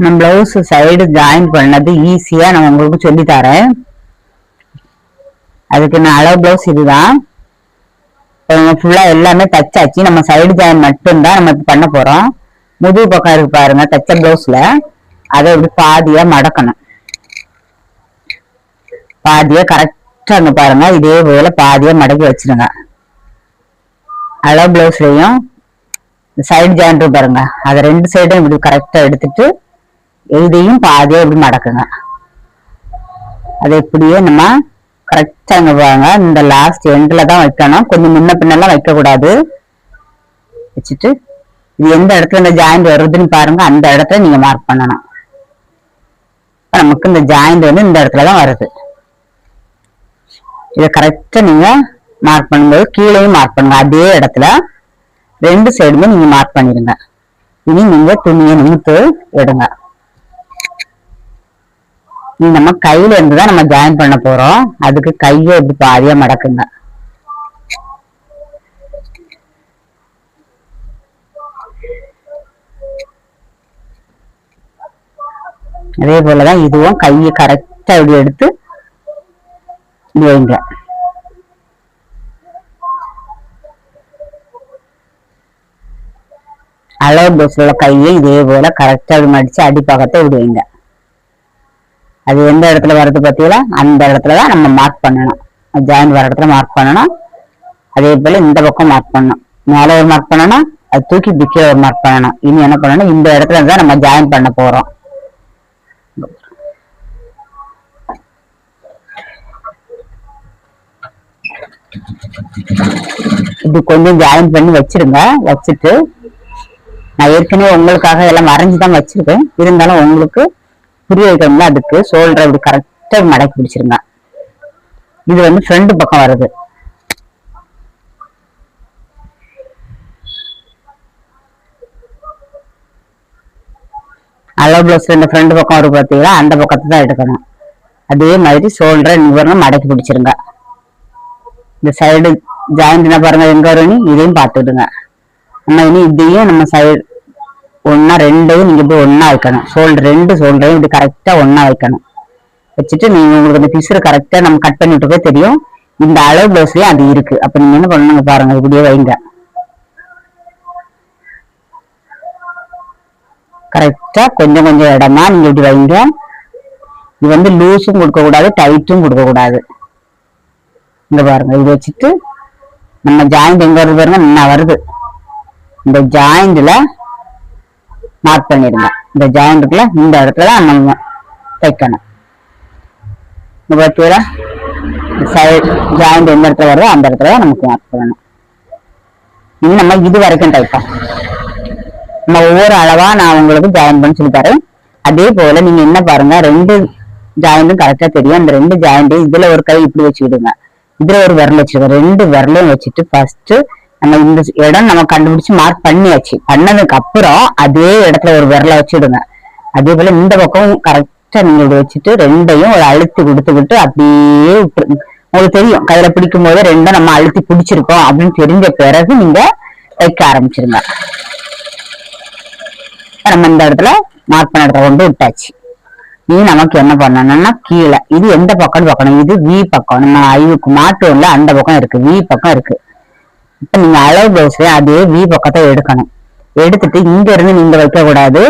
நான் blouse side join பண்ணது ஈஸியா நான் உங்களுக்கு சொல்லி தரேன். அதுக்கு நான் அளவு பிளவுஸ் இதுதான். ஃபுல்லா எல்லாமே தச்சாச்சு. நம்ம சைடு ஜாயின் மட்டும்தான் நம்ம பண்ண போறோம். முதுகு பக்கம் இருக்கு பாருங்க, தச்ச பிளவுஸ்ல அதை இப்படி பாதியா மடக்கணும். பாதியா கரெக்டா அங்க பாருங்க, இதே போல பாதியா மடக்கி வச்சிருங்க. அளவு பிளவுஸ்லயும் சைடு ஜாயின் பாருங்க, அதை ரெண்டு சைடும் இப்படி கரெக்டா எடுத்துட்டு இதையும் பாதியா இப்படி மடக்குங்க. அதை இப்படியே நம்ம கரெக்டா இங்க பாருங்க, இந்த லாஸ்ட் எண்ட்ல தான் வைக்கணும். கொஞ்சம் முன்ன பின்னெல்லாம் வைக்க கூடாது. வச்சுட்டு இது எந்த இடத்துல இந்த ஜாயிண்ட் வருதுன்னு பாருங்க, அந்த இடத்துல நீங்க மார்க் பண்ணணும். நமக்கு இந்த ஜாயிண்ட் வந்து இந்த இடத்துலதான் வருது. இதை கரெக்டா நீங்க மார்க் பண்ணும்போது கீழேயும் மார்க் பண்ணுங்க. அதே இடத்துல ரெண்டு சைடுமே நீங்க மார்க் பண்ணிடுங்க. இனி நீங்க துணியை நிமித்து எடுங்க. நம்ம கையில இருந்துதான் நம்ம ஜாயின் பண்ண போறோம். அதுக்கு கையை இப்படி பாதியா மடக்குங்க. அதே போலதான் இதுவும் கையை கரெக்டா இப்படி எடுத்து வைங்க. அளவு பிளவுஸ்ல கையை இதே போல கரெக்டா இப்படி மடிச்சு அடிப்பாகத்தை இப்படி வைங்க. அது எந்த இடத்துல வருது பார்த்தீங்களா, அந்த இடத்துலதான் நம்ம மார்க் பண்ணணும். ஜாயின் வர இடத்துல மார்க் பண்ணணும். அதே போல இந்த பக்கம் மார்க் பண்ணணும். மேல ஒரு மார்க் பண்ணணும், அது தூக்கி பிக்கே ஒரு மார்க் பண்ணணும். இனி என்ன பண்ணணும், இந்த இடத்துல தான் நம்ம ஜாயின் பண்ண போறோம். இப்படி கொஞ்சம் ஜாயின் பண்ணி வச்சிருங்க. வச்சுட்டு நான் ஏற்கனவே உங்களுக்காக எல்லாம் வரைஞ்சுதான் வச்சிருக்கேன். இருந்தாலும் உங்களுக்கு புரிய வைக்கணும்ல, அதுக்கு ஷோல்டர் இப்படி கரெக்டா மடக்கி பிடிச்சிருங்க. இது வந்து ஃப்ரண்ட் பக்கம் வருது. அளவு பிளவுஸ்ல இந்த ஃப்ரண்ட் பக்கம் வரும் பார்த்தீங்களா, அந்த பக்கத்தை தான் எடுக்கணும். அதே மாதிரி ஷோல்டரை நிவர்ணம் மடக்கி பிடிச்சிருங்க. இந்த சைடு ஜாயிண்ட் பாருங்க எங்க வரும், இதையும் பார்த்துடுங்க. நம்ம இனி இதையும் நம்ம சைடு ஒன்னா ரெண்டையும் நீங்க இப்படி ஒன்னா வைக்கணும். ரெண்டு ஷோல்டரையும் இப்படி கரெக்டா ஒன்னா வைக்கணும். வச்சுட்டு நீங்க உங்களுக்கு அந்த பிசுறு கரெக்டா நம்ம கட் பண்ணிட்டு தெரியும். இந்த அளவு பிளவுஸ்லயும் அது இருக்கு. அப்ப நீங்க என்ன பண்ணுங்க பாருங்க, இப்படியே வைங்க. கரெக்டா கொஞ்சம் கொஞ்சம் இடமா நீங்க இப்படி வைங்க. இது வந்து லூஸும் கொடுக்க கூடாது, டைட்டும் கொடுக்க கூடாது. இங்க பாருங்க, இது வச்சுட்டு நம்ம ஜாயிண்ட் எங்க வருது பாருங்க, என்ன வருது, இந்த ஜாயிண்ட்ல மார்க் பண்ணிருங்க. இந்த ஜாயிண்ட்டுக்குள்ள இந்த இடத்துல நம்ம தைக்கணும். பார்த்தீங்களா, சைடு ஜாயிண்ட் எந்த இடத்துல வருதோ அந்த இடத்துல நமக்கு மார்க் பண்ணணும். இன்னும் நம்ம இது வரைக்கும் தைப்போம். நம்ம ஒவ்வொரு அளவா நான் உங்களுக்கு ஜாயின் பண்ணி சொல்லி தரேன். அதே போல நீங்க என்ன பாருங்க, ரெண்டு ஜாயிண்டும் கரெக்டா தெரியும். அந்த ரெண்டு ஜாயிண்டையும் இதுல ஒரு கை இப்படி வச்சுக்கிடுங்க, இதுல ஒரு விரல் வச்சுக்கோங்க. ரெண்டு விரலையும் வச்சுட்டு ஃபர்ஸ்ட் நம்ம இந்த இடம் நம்ம கண்டுபிடிச்சு மார்க் பண்ணியாச்சு. பண்ணதுக்கு அப்புறம் அதே இடத்துல ஒரு விரலை வச்சுடுங்க. அதே போல இந்த பக்கம் கரெக்டா நீங்க இப்படி வச்சுட்டு ரெண்டையும் ஒரு அழுத்தி கொடுத்துக்கிட்டு அப்படியே உங்களுக்கு தெரியும், கையில பிடிக்கும் போது ரெண்டும் நம்ம அழுத்தி பிடிச்சிருக்கோம் அப்படின்னு தெரிஞ்ச பிறகு நீங்க தைக்க ஆரம்பிச்சிருங்க. நம்ம இந்த இடத்துல மார்க் பண்ண இடத்துல கொண்டு விட்டாச்சு. நீ நமக்கு என்ன பண்ணணும்னா கீழே இது எந்த பக்கம் பார்க்கணும், இது வி பக்கம். நம்ம ஐவுக்கு மாட்டோம்ல, அந்த பக்கம் இருக்கு, வி பக்கம் இருக்கு. இப்ப நீங்க அளவு பிளவுஸ்ல அதே வி பக்கத்தை எடுக்கணும். எடுத்துட்டு இங்க இருந்து நீங்க வைக்க கூடாது.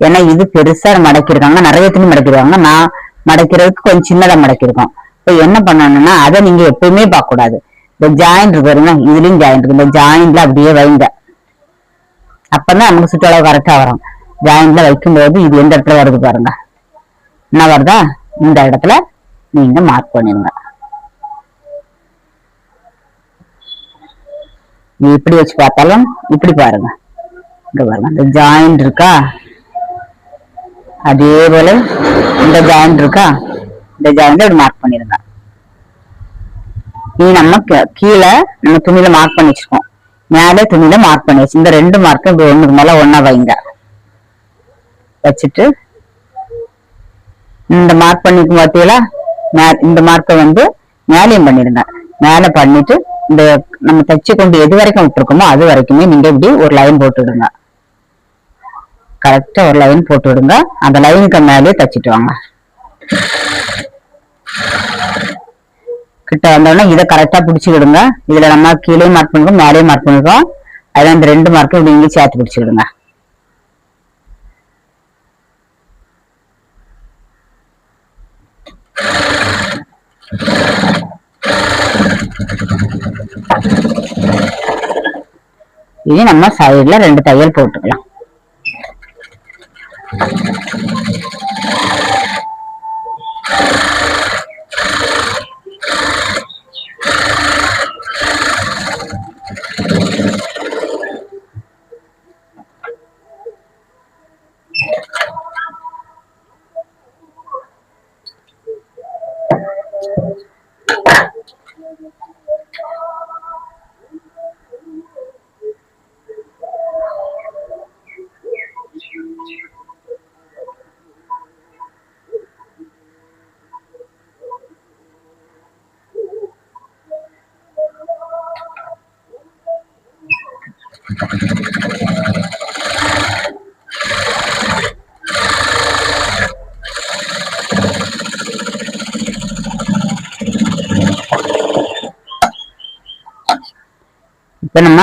ஏன்னா இது பெருசா மடக்கிருக்காங்க, நிறைய துணி மடக்கிடுவாங்க. நான் மடக்கிறதுக்கு கொஞ்சம் சின்னதா மடக்கிருக்கோம். இப்ப என்ன பண்ணணும்னா அதை நீங்க எப்பயுமே பார்க்க கூடாது. இந்த ஜாயிண்ட் இருக்கு, இதுலயும் ஜாயிண்ட் இருக்கு. இந்த ஜாயிண்ட்ல அப்படியே வைங்க. அப்பதான் நமக்கு சுற்றளவு கரெக்டா வரும். ஜாயிண்ட்ல வைக்கும்போது இது எந்த இடத்துல வருது பாருங்க, என்ன வருதா, இந்த இடத்துல நீங்க மார்க் பண்ணிருங்க. இப்படி வச்சு பார்த்தாலும் இப்படி பாருங்க, இங்க பாருங்க இந்த ஜாயிண்ட் இருக்கா, அதே போல இந்த ஜாயிண்ட் இருக்கா, இந்த ஜாயிண்ட் இப்படி மார்க் பண்ணிருங்க. இது நம்ம கீழே நம்ம துணியில மார்க் பண்ணி வச்சிருக்கோம், மேலே துணியில மார்க் பண்ணி வச்சு இந்த ரெண்டு மார்க்கும் இப்படி ஒண்ணுக்கு மேல ஒன்னா வைங்க. வச்சுட்டு இந்த மார்க் பண்ணிக்கும் பார்த்தீங்களா, இந்த மார்க்கை வந்து மேலையும் பண்ணிடுங்க. மேல பண்ணிட்டு இந்த நம்ம தச்சு கொண்டு எது வரைக்கும் விட்டுருக்கோமோ அது வரைக்குமே நீங்க இப்படி ஒரு லைன் போட்டுடுங்க. கரெக்டா ஒரு லைன் போட்டு விடுங்க. அந்த லைனுக்கு மேலேயே தச்சிட்டு வாங்க. கிட்ட வந்தோடனே இதை கரெக்டா பிடிச்சி விடுங்க. இதுல நம்ம கீழே மார்க் பண்ணிருக்கோம், மேலேயும் மார்க் பண்ணிருக்கோம். அதுல இந்த 2 மார்க்கும் இப்படி இங்கே சேர்த்து பிடிச்சி விடுங்க. இனி நம்ம சைடுல 2 தையல் போட்டுக்கலாம். இப்ப நம்ம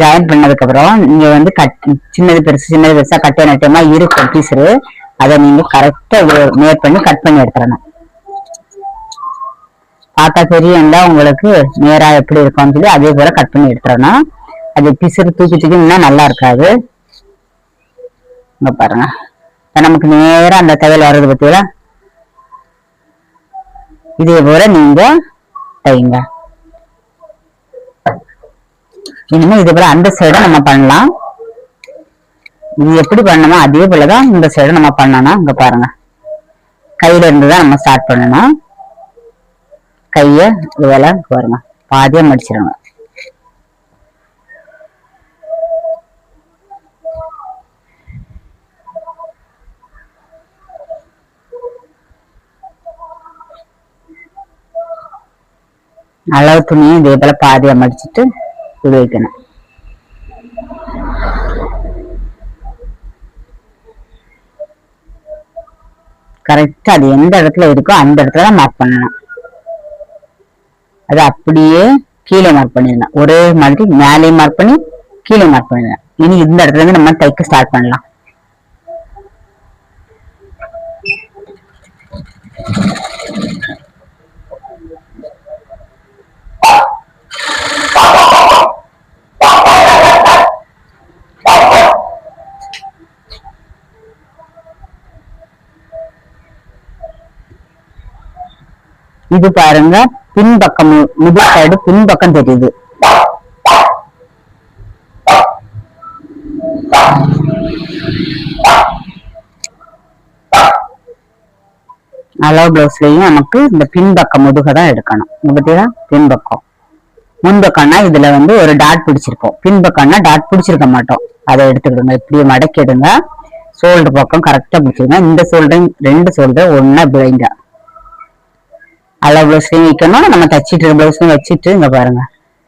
ஜாயின் பண்ணதுக்கு அப்புறம் நீங்க வந்து சின்னது பெருசா கட்டை நட்டமா இருக்கும் பீஸரு. அதை நீங்க கரெக்டா மேட் பண்ணி கட் பண்ணி எடுத்துடணும். பார்த்தா தெரியும்ல உங்களுக்கு நேரா எப்படி இருக்கும்னு சொல்லி அதே போல கட் பண்ணி எடுத்துடணும். அது பீஸரு தூக்கி நல்லா இருக்காது. இங்க பாருங்க, நமக்கு நேரா அந்த தையல் வர்றது பத்தியா. இதே போல நீங்க தைங்க. இனிமே இதே போல அந்த சைடும் நம்ம பண்ணலாம். இது எப்படி பண்ணணுமோ அதே போலதான் இந்த சைடு நம்ம பண்ணணும். இங்க பாருங்க, கையில இருந்துதான் நம்ம ஸ்டார்ட் பண்ணணும். கைய இதுவேல பாருங்க, பாதியா மடிச்சிருங்க. அளவு துணியும் இதே போல பாதியா மடிச்சிட்டு வைக்கணும். கரெக்டா அது எந்த இடத்துல இருக்கோ அந்த இடத்துல மார்க் பண்ணணும். அது அப்படியே கீழே மார்க் பண்ணிடலாம். ஒரே மாதிரி மேலே மார்க் பண்ணி கீழே மார்க் பண்ணிடலாம். இனி இந்த இடத்துல இருந்து நம்ம தைக்க ஸ்டார்ட் பண்ணலாம். இது பாருங்க, பின்பக்கம் முதல் சைடு பின்பக்கம் தெரியுது. அளவு பிளவுஸ்லயும் நமக்கு இந்த பின்பக்கம் முதுக தான் எடுக்கணும். பார்த்தீங்களா, பின்பக்கம். முன்பக்கம்னா இதுல வந்து ஒரு டாட் பிடிச்சிருப்போம், பின்பக்கம்னா டாட் பிடிச்சிருக்க மாட்டோம். அதை எடுத்துக்கிடுங்க. இப்படியே மடக்கிடுங்க. ஷோல்டர் பக்கம் கரெக்டா பிடிச்சிருங்க. இந்த ஷோல்டர் 2 ஷோல்டர் ஒன்னா பிழைங்க. அளவு பிளவுஸ்லயும் வைக்கணும், நம்ம தச்சிட்டு இருக்க பிளவுஸ்லயும் வச்சுட்டு. இங்க பாருங்க,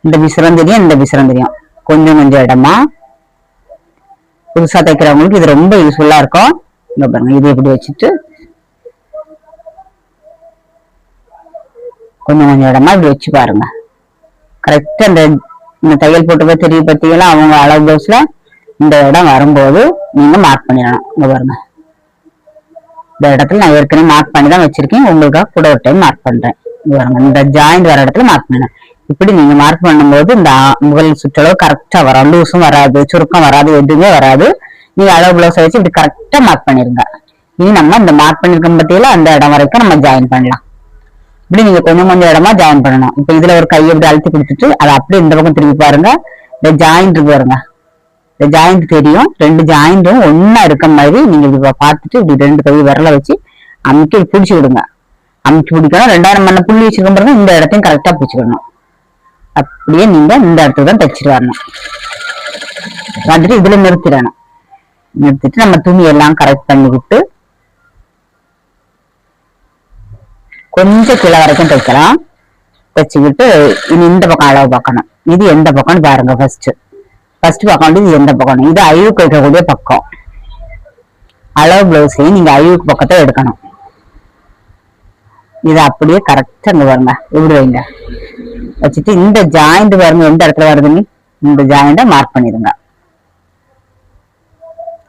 இந்த பிசுரம் தெரியும், இந்த பிசுரம் தெரியும். கொஞ்சம் இடமா புதுசா தைக்கிறவங்களுக்கு இது ரொம்ப யூஸ்ஃபுல்லா இருக்கும். இங்க பாருங்க, இது எப்படி வச்சுட்டு கொஞ்சம் இடமா இப்படி வச்சு பாருங்க. கரெக்டா இந்த தையல் போட்டு தெரிய பார்த்தீங்களா, அவங்க அளவு பிளவுஸ்ல இந்த இடம் வரும்போது நீங்க மார்க் பண்ணிடணும். இங்க பாருங்க, இந்த இடத்துல நான் ஏற்கனவே மார்க் பண்ணி தான் வச்சிருக்கேன். உங்களுக்காக கூட ஒரு டைம் மார்க் பண்றேன். இந்த ஜாயிண்ட் வர இடத்துல மார்க் பண்ணணும். இப்படி நீங்க மார்க் பண்ணும்போது இந்த முதல் சுற்றளவு கரெக்டா வரும். லூஸும் வராது, சுருக்கம் வராது, எதுவுமே வராது. நீங்க அளவு பிளவுஸ் வச்சு இப்படி கரெக்டா மார்க் பண்ணிருங்க. இனி நம்ம இந்த மார்க் பண்ணிருக்க பத்தியில அந்த இடம் வரைக்கும் நம்ம ஜாயின் பண்ணலாம். இப்படி நீங்க கொஞ்சம் இடமா ஜாயின் பண்ணணும். இப்ப இதுல ஒரு கையை இப்படி அழுத்தி கொடுத்துட்டு அதை அப்படியே இந்த பக்கம் திரும்பி பாருங்க. இந்த ஜாயிண்ட் பாருங்க, இந்த ஜாயிண்ட் தெரியும். 2 ஜாயிண்டும் ஒன்னா இருக்க மாதிரி நீங்க இப்ப பார்த்துட்டு இப்படி 2 கை விரல வச்சு அமுக்கி பிடிச்சி விடுங்க. அமுக்கி பிடிக்கணும். 2ஆயிரம் மண்ண புள்ளி வச்சிருக்க பாருங்க, இந்த இடத்தையும் கரெக்டா பிடிச்சிக்கணும். அப்படியே நீங்க இந்த இடத்துல தான் தைச்சிட்டு வரணும். வந்துட்டு இதுல நிறுத்திடணும். நிறுத்திட்டு நம்ம துணி எல்லாம் கரெக்ட் பண்ணிக்கிட்டு கொஞ்சம் கீழே வரைக்கும் தைக்கலாம். தைச்சுக்கிட்டு இனி இந்த பக்கம் அளவு பார்க்கணும். இது எந்த பக்கம்னு பாருங்க. ஃபர்ஸ்ட் பக்கம் வந்து இது எந்த பக்கம், இது அழிவுக்கு வைக்கக்கூடிய பக்கம். அளவு பிளவுஸையும் நீங்க அழிவுக்கு பக்கத்தை எடுக்கணும். இது அப்படியே கரெக்டா இங்க பாருங்க, இப்படி வைங்க. வச்சுட்டு இந்த ஜாயிண்ட் பாருங்க எந்த இடத்துல வருதுன்னு, இந்த ஜாயிண்ட மார்க் பண்ணிடுங்க.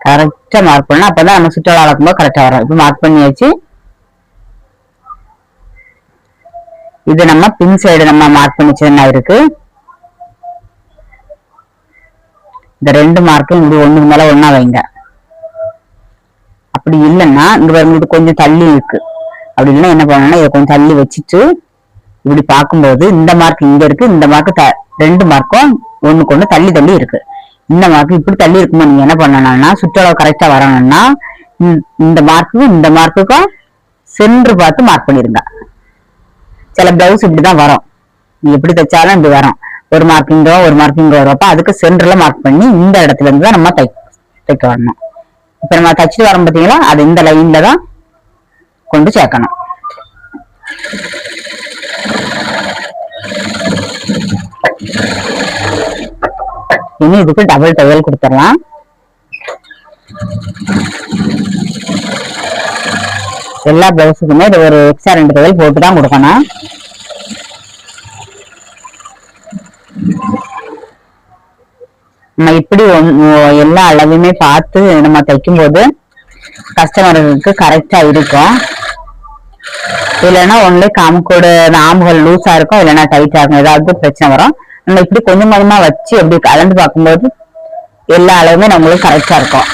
கரெக்டா மார்க் பண்ணா அப்பதான் நம்ம சுற்றளவு அளக்கும்போது கரெக்டா வரும். இப்ப மார்க் பண்ணியாச்சு. இது நம்ம பின் சைடு நம்ம மார்க் பண்ணி வச்சதுன்னா இருக்கு. இந்த 2 மார்க்கும் இப்படி ஒண்ணுக்கு மேல ஒண்ணா வைங்க. அப்படி இல்லைன்னா இங்க பாருங்க, இது கொஞ்சம் தள்ளி இருக்கு. அப்படி இல்லைன்னா என்ன பண்ணணும்னா இதை கொஞ்சம் தள்ளி வச்சுட்டு இப்படி பார்க்கும்போது இந்த மார்க் இங்க இருக்கு, இந்த மார்க் 2 மார்க்கும் ஒண்ணுக்கு ஒண்ணு தள்ளி தள்ளி இருக்கு. இந்த மார்க் இப்படி தள்ளி இருக்கும்போது நீங்க என்ன பண்ணணும்னா சுற்றளவு கரெக்டா வரணும்னா இந்த மார்க்குக்கும் இந்த மார்க்குக்கும் சென்று பார்த்து மார்க் பண்ணிருங்க. சில பிளவுஸ் இப்படிதான் வரும், நீ எப்படி தைச்சாலும் இப்படி வரும். ஒரு மார்க்கிங்கோ ஒரு மார்க்கிங்கோ வரும். அப்ப அதுக்கு சென்டர்ல மார்க் பண்ணி இந்த இடத்துல இருந்து தான் நம்ம தைக்க வரணும். இப்ப நம்ம தச்சுட்டு வரோம் பார்த்தீங்களா, அது இந்த லைன்ல தான் கொண்டு சேர்க்கணும். இனி இதுக்கு டபுள் தையல் கொடுத்துடலாம். எல்லா பிளவுஸுக்குமே இது ஒரு எக்ஸ்ட்ரா 2 தையல் போட்டு தான் கொடுக்கணும். நம்ம இப்படி எல்லா அளவுமே பார்த்து நம்ம தைக்கும் போது கஸ்டமருக்கு கரெக்டா இருக்கும். இல்லைன்னா ஒன்லி காமுக்கோட ஆம்புகள் லூஸா இருக்கும், இல்லைன்னா டைட்டா இருக்கும், ஏதாவது பிரச்சனை வரும். நம்ம இப்படி கொஞ்சம் கொஞ்சமா வச்சு அப்படி கலந்து பார்க்கும்போது எல்லா அளவுமே நம்மளுக்கு கரெக்டா இருக்கும்.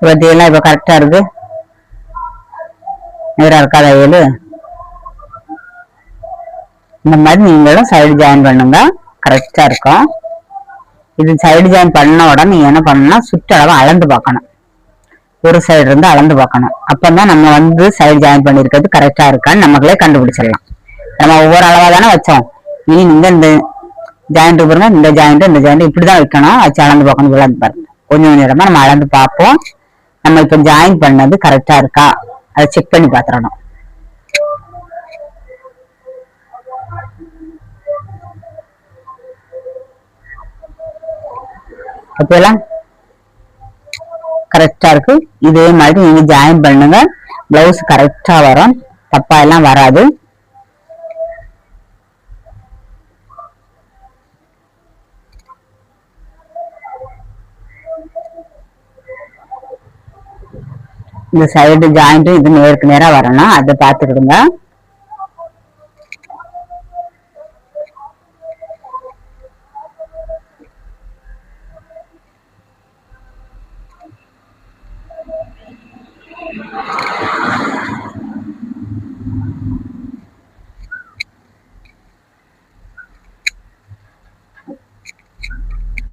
இதெல்லாம் இப்ப கரெக்டா இருக்கு, நேரா இருக்கா தையல். இந்த மாதிரி நீங்களும் சைடு ஜாயின் பண்ணுங்க, கரெக்டா இருக்கும். இது சைடு ஜாயின் பண்ண உடனே நீங்க என்ன பண்ணணும்னா சுற்றளவு அளந்து பார்க்கணும். ஒரு சைடு இருந்து அளந்து பார்க்கணும். அப்பதான் நம்ம வந்து சைடு ஜாயின் பண்ணிருக்கிறது கரெக்டா இருக்கான்னு நமக்குள்ளே கண்டுபிடிச்சிடலாம். நம்ம ஒவ்வொரு அளவா தானே வச்சோம். இனி நீங்க இந்த ஜாயிண்ட் பாருங்க, இந்த ஜாயிண்ட் இப்படிதான் வைக்கணும். வச்சு அளந்து பார்க்கணும். அளந்து பாருங்க, கொஞ்சம் கொஞ்சம் இடமா நம்ம அளந்து பார்ப்போம். நம்ம இப்ப ஜாயின் பண்ணது கரெக்டா இருக்கா அதை செக் பண்ணி பாத்துறணும். அப்பெல்லாம் கரெக்டா இருக்கு. இதே மாதிரி நீங்க ஜாயின் பண்ணுங்க, பிளவுஸ் கரெக்டா வரும், தப்பா எல்லாம் வராது. இந்த சைடு ஜாயிண்ட் இது நேருக்கு நேரா வரணும், அதை பார்த்துக்கிடுங்க.